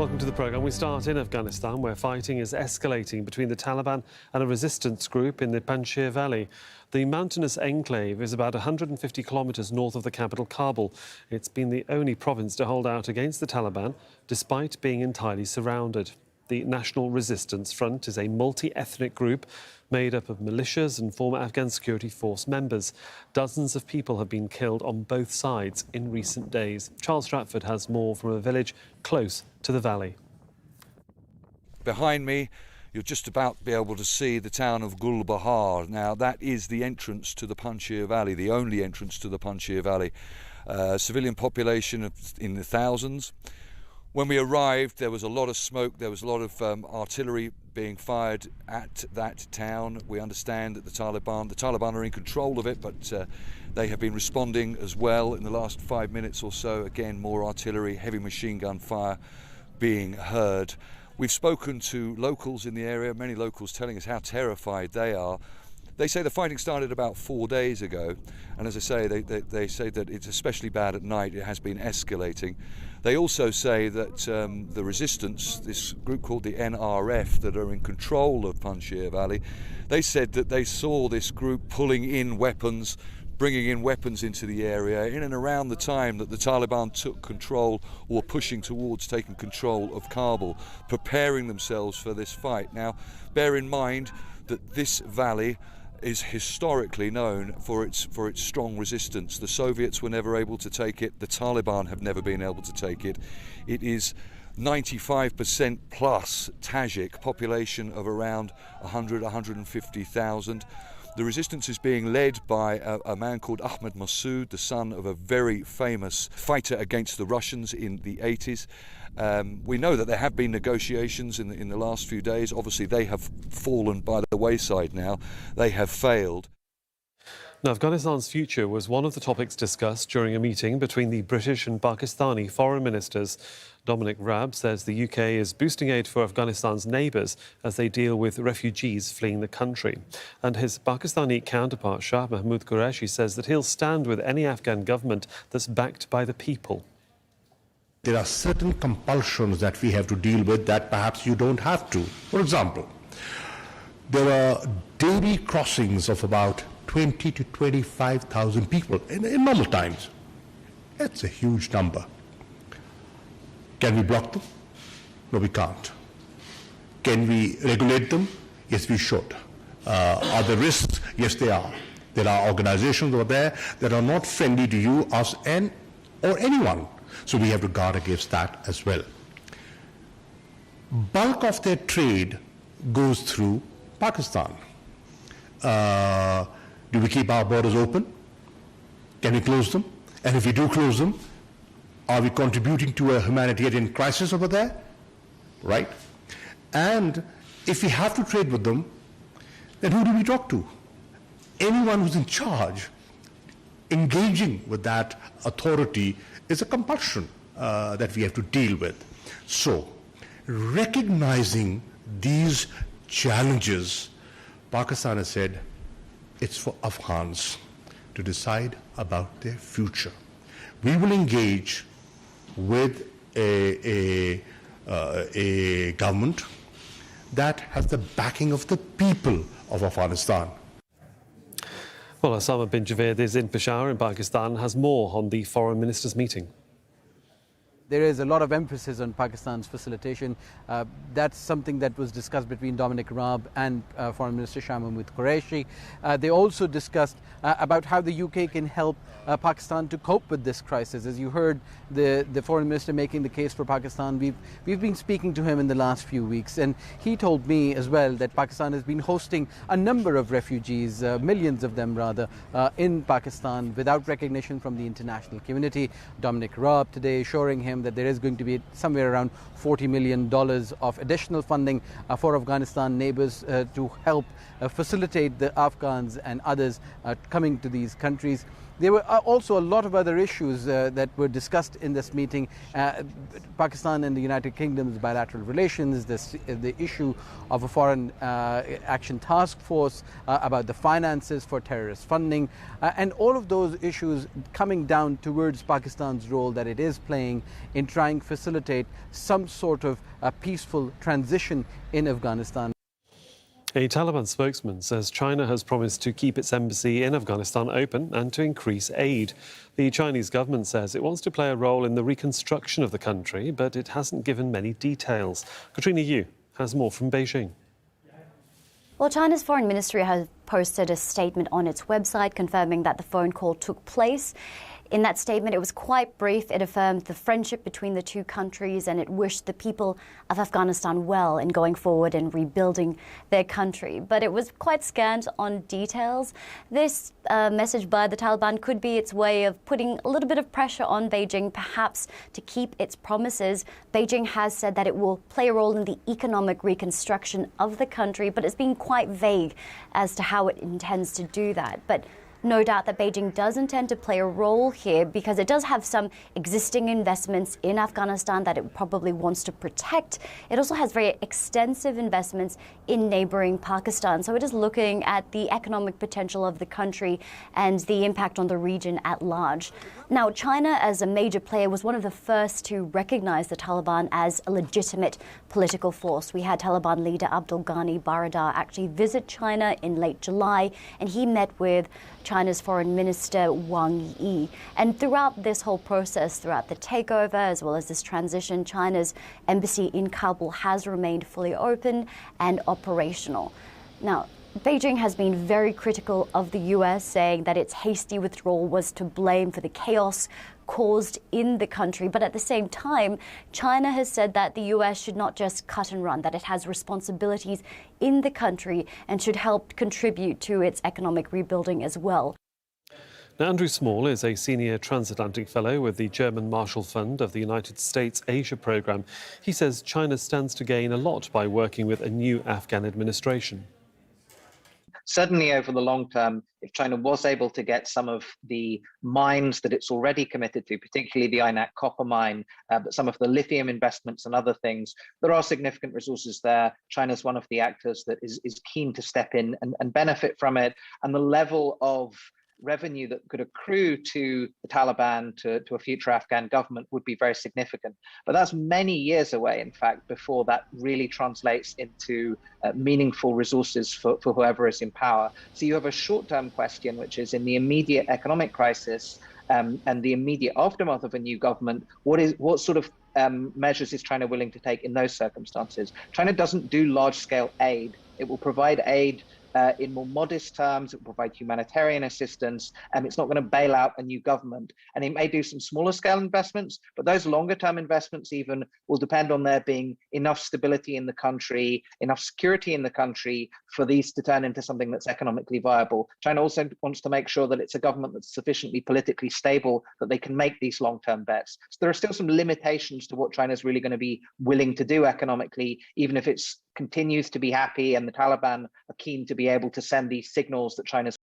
Welcome to the programme. We start in Afghanistan, where fighting is escalating between the Taliban and a resistance group in the Panjshir Valley. The mountainous enclave is about 150 kilometres north of the capital, Kabul. It's been the only province to hold out against the Taliban, despite being entirely surrounded. The National Resistance Front is a multi-ethnic group made up of militias and former Afghan security force members. Dozens of people have been killed on both sides in recent days. Charles Stratford has more from a village close to the valley. Behind me, you'll just about be able to see the town of Gul Bahar. Now, that is the entrance to the Panjshir Valley, the only entrance to the Panjshir Valley. Civilian population in the thousands. When we arrived, there was a lot of smoke, there was a lot of artillery being fired at that town. We understand that the Taliban are in control of it, but they have been responding as well in the last 5 minutes or so. Again, more artillery, heavy machine gun fire being heard. We've spoken to locals in the area, many locals telling us how terrified they are. They say the fighting started about 4 days ago, and as I say, they say that it's especially bad at night. It has been escalating. They also say that the resistance, this group called the NRF that are in control of Panjshir Valley, they said that they saw this group pulling in weapons, bringing in weapons into the area in and around the time that the Taliban took control or pushing towards taking control of Kabul, preparing themselves for this fight. Now, bear in mind that this valley is historically known for its strong resistance. The Soviets were never able to take it. The Taliban have never been able to take it. It is 95% plus Tajik, population of around 150,000. The resistance is being led by a man called Ahmad Massoud, the son of a very famous fighter against the Russians in the 80s. We know that there have been negotiations in the last few days. Obviously, they have fallen by the wayside now. They have failed. Now, Afghanistan's future was one of the topics discussed during a meeting between the British and Pakistani foreign ministers. Dominic, Raab says the UK is boosting aid for Afghanistan's neighbours as they deal with refugees fleeing the country. And his Pakistani counterpart, Shah Mahmood Qureshi, says that he'll stand with any Afghan government that's backed by the people. There are certain compulsions that we have to deal with that perhaps you don't have to. For example, there are daily crossings of about 20 to 25,000 people in normal times. That's a huge number. Can we block them? No, we can't. Can we regulate them? Yes, we should. Are there risks? Yes, they are. There are organizations over there that are not friendly to you, us, or anyone. So we have to guard against that as well. Bulk of their trade goes through Pakistan. Do we keep our borders open? Can we close them? And if we do close them, are we contributing to a humanitarian crisis over there? Right? And if we have to trade with them, then who do we talk to? Anyone who's in charge. Engaging with that authority is a compulsion that we have to deal with. So, recognizing these challenges, Pakistan has said it's for Afghans to decide about their future. We will engage with a government that has the backing of the people of Afghanistan. Well, Osama bin Javed is in Peshawar in Pakistan, has more on the foreign ministers' meeting. There is a lot of emphasis on Pakistan's facilitation. That's something that was discussed between Dominic, Raab and Foreign Minister Shah with Qureshi. They also discussed about how the UK can help Pakistan to cope with this crisis. As you heard the Foreign Minister making the case for Pakistan, we've been speaking to him in the last few weeks, and he told me as well that Pakistan has been hosting a number of refugees, millions of them rather, in Pakistan without recognition from the international community. Dominic Raab today assuring him that there is going to be somewhere around $40 million of additional funding for Afghanistan neighbours to help facilitate the Afghans and others coming to these countries. There were also a lot of other issues that were discussed in this meeting. Pakistan and the United Kingdom's bilateral relations, the issue of a foreign action task force, about the finances for terrorist funding, and all of those issues coming down towards Pakistan's role that it is playing in trying to facilitate some sort of peaceful transition in Afghanistan. A Taliban spokesman says China has promised to keep its embassy in Afghanistan open and to increase aid. The Chinese government says it wants to play a role in the reconstruction of the country, but it hasn't given many details. Katrina Yu has more from Beijing. Well, China's foreign ministry has posted a statement on its website confirming that the phone call took place. In that statement, it was quite brief. It affirmed the friendship between the two countries and it wished the people of Afghanistan well in going forward and rebuilding their country. But it was quite scant on details. This message by the Taliban could be its way of putting a little bit of pressure on Beijing, perhaps to keep its promises. Beijing has said that it will play a role in the economic reconstruction of the country, but it's been quite vague as to how it intends to do that. But no doubt that Beijing does intend to play a role here because it does have some existing investments in Afghanistan that it probably wants to protect. It also has very extensive investments in neighboring Pakistan. So it is looking at the economic potential of the country and the impact on the region at large. Now, China, as a major player, was one of the first to recognize the Taliban as a legitimate political force. We had Taliban leader Abdul Baradar actually visit China in late July, and he met with China's Foreign Minister Wang Yi. And throughout this whole process, throughout the takeover, as well as this transition, China's embassy in Kabul has remained fully open and operational. Now, Beijing has been very critical of the US, saying that its hasty withdrawal was to blame for the chaos caused in the country. But at the same time, China has said that the US should not just cut and run, that it has responsibilities in the country and should help contribute to its economic rebuilding as well. Now, Andrew Small is a senior transatlantic fellow with the German Marshall Fund of the United States Asia Programme. He says China stands to gain a lot by working with a new Afghan administration. Certainly over the long term, if China was able to get some of the mines that it's already committed to, particularly the Aynak copper mine, but some of the lithium investments and other things, there are significant resources there. China's one of the actors that is keen to step in and benefit from it. And the level of revenue that could accrue to the Taliban, to a future Afghan government, would be very significant. But that's many years away, in fact, before that really translates into meaningful resources for whoever is in power. So you have a short-term question, which is in the immediate economic crisis and the immediate aftermath of a new government, what sort of measures is China willing to take in those circumstances? China doesn't do large-scale aid. It will provide aid in more modest terms. It will provide humanitarian assistance, and it's not going to bail out a new government. And it may do some smaller scale investments, but those longer term investments even will depend on there being enough stability in the country, enough security in the country for these to turn into something that's economically viable. China also wants to make sure that it's a government that's sufficiently politically stable that they can make these long-term bets. So there are still some limitations to what China's really going to be willing to do economically, even if it continues to be happy and the Taliban are keen to be able to send these signals that China's